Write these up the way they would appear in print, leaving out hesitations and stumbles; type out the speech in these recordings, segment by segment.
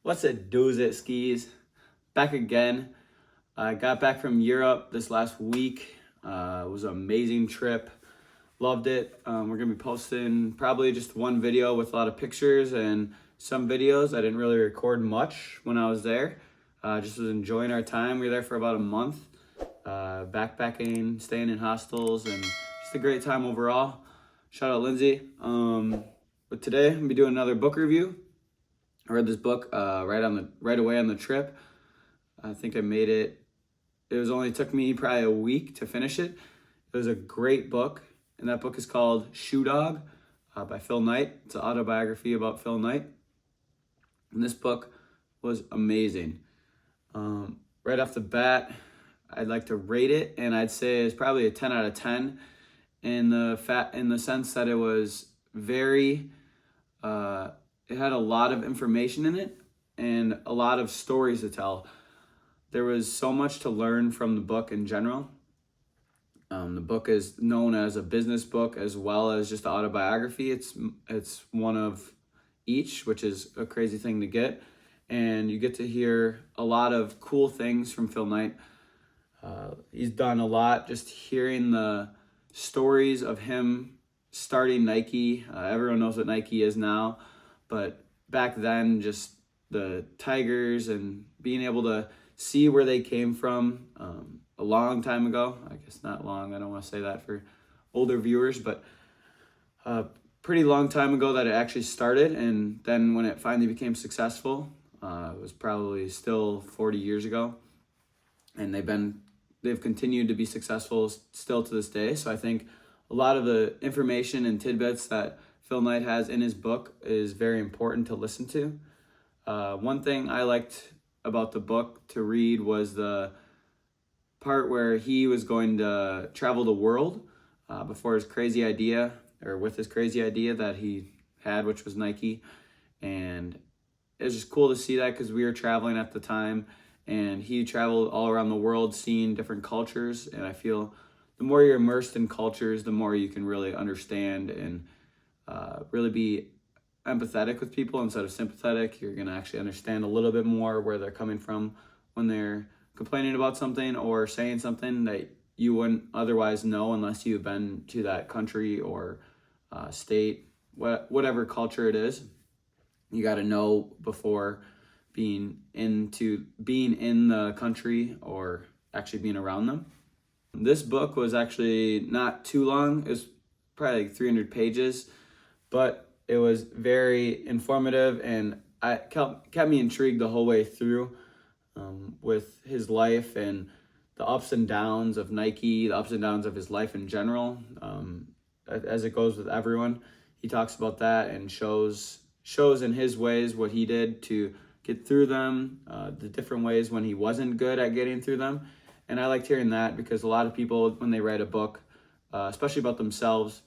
What's it does it skis? Back again. I got back from Europe this last week. It was an amazing trip. Loved it. We're gonna be posting probably just one video with a lot of pictures and some videos. I didn't really record much when I was there. Just was enjoying our time. We were there for about a month, backpacking, staying in hostels, and just a great time overall. Shout out Lindsay. But today I'm gonna be doing another book review. I read this book right away on the trip. I think I made it. It took me probably a week to finish it. It was a great book, and that book is called Shoe Dog by Phil Knight. It's an autobiography about Phil Knight, and this book was amazing. Right off the bat, I'd like to rate it, and I'd say it's probably a 10 out of 10 in the sense that it was very. It had a lot of information in it and a lot of stories to tell. There was so much to learn from the book in general. The book is known as a business book as well as just autobiography. It's one of each, which is a crazy thing to get. And you get to hear a lot of cool things from Phil Knight. He's done a lot, just hearing the stories of him starting Nike. Everyone knows what Nike is now. But back then, just the Tigers and being able to see where they came from a long time ago. I guess not long. I don't want to say that for older viewers, but a pretty long time ago that it actually started. And then when it finally became successful, it was probably still 40 years ago. And they've continued to be successful still to this day. So I think a lot of the information and tidbits that Phil Knight has in his book is very important to listen to. One thing I liked about the book to read was the part where he was going to travel the world with his crazy idea that he had, which was Nike. And it was just cool to see that because we were traveling at the time, and he traveled all around the world seeing different cultures. And I feel the more you're immersed in cultures, the more you can really understand and really be empathetic with people instead of sympathetic. You're going to actually understand a little bit more where they're coming from when they're complaining about something or saying something that you wouldn't otherwise know unless you've been to that country or state, whatever culture it is. You got to know before being in the country or actually being around them. This book was actually not too long. It was probably like 300 pages, but it was very informative, and it kept me intrigued the whole way through with his life and the ups and downs of Nike, the ups and downs of his life in general. As it goes with everyone, he talks about that and shows in his ways what he did to get through them, the different ways when he wasn't good at getting through them. And I liked hearing that because a lot of people, when they write a book, especially about themselves,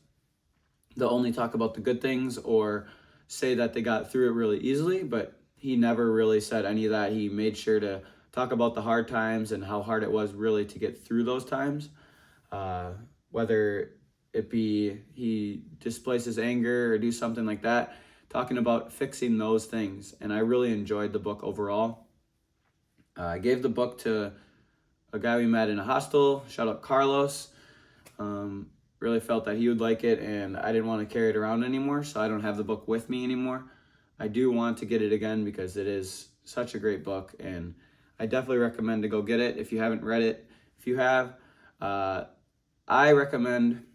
they'll only talk about the good things or say that they got through it really easily, but he never really said any of that. He made sure to talk about the hard times and how hard it was really to get through those times. Whether it be he displays his anger or do something like that, talking about fixing those things. And I really enjoyed the book overall. I gave the book to a guy we met in a hostel. Shout out Carlos. Really felt that he would like it, and I didn't want to carry it around anymore, so I don't have the book with me anymore. I do want to get it again because it is such a great book, and I definitely recommend to go get it if you haven't read it. If you have, I recommend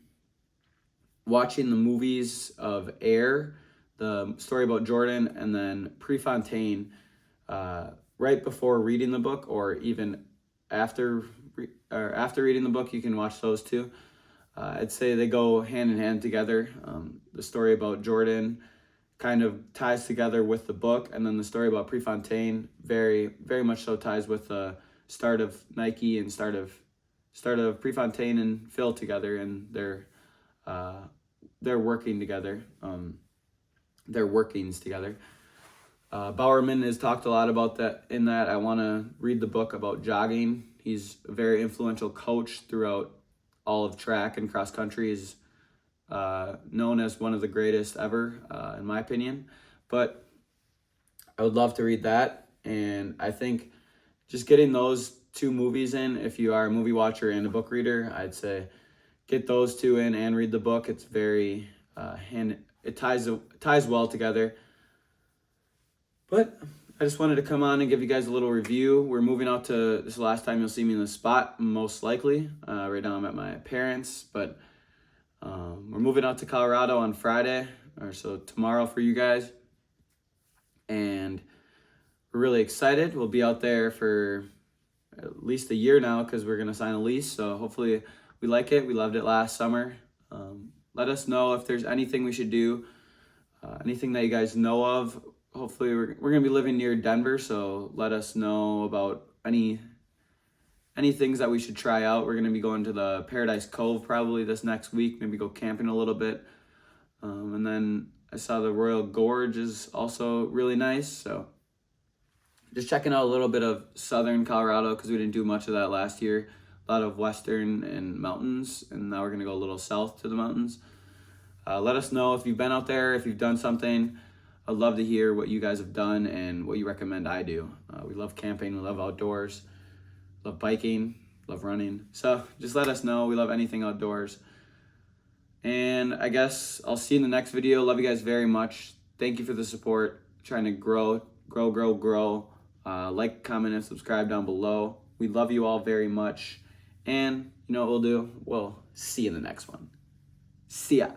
watching the movies of Air, the story about Jordan, and then Prefontaine right before reading the book, or even after reading the book. You can watch those too. I'd say they go hand in hand together. The story about Jordan kind of ties together with the book, and then the story about Prefontaine very, very much so ties with the start of Nike and start of Prefontaine and Phil together, and they're working together. Their workings together. Bowerman has talked a lot about that. In that, I want to read the book about jogging. He's a very influential coach throughout all of track and cross country. Is known as one of the greatest ever, in my opinion. But I would love to read that. And I think just getting those two movies in, if you are a movie watcher and a book reader, I'd say get those two in and read the book. It's very it ties well together. But I just wanted to come on and give you guys a little review. We're moving out to, this is the last time you'll see me in the spot, most likely. Right now I'm at my parents', but we're moving out to Colorado on Friday, or so tomorrow for you guys. And we're really excited. We'll be out there for at least a year now because we're going to sign a lease. So hopefully we like it. We loved it last summer. Let us know if there's anything we should do, anything that you guys know of. Hopefully we're going to be living near Denver, so let us know about any things that we should try out. We're going to be going to the Paradise Cove probably this next week, maybe go camping a little bit. And then I saw the Royal Gorge is also really nice, so just checking out a little bit of southern Colorado because we didn't do much of that last year. A lot of western and mountains, and now we're going to go a little south to the mountains. Let us know if you've been out there, if you've done something. I'd love to hear what you guys have done and what you recommend I do. We love camping, we love outdoors, love biking, love running. So just let us know. We love anything outdoors. And I guess I'll see you in the next video. Love you guys very much. Thank you for the support. Trying to grow. Like, comment, and subscribe down below. We love you all very much. And you know what we'll do? We'll see you in the next one. See ya.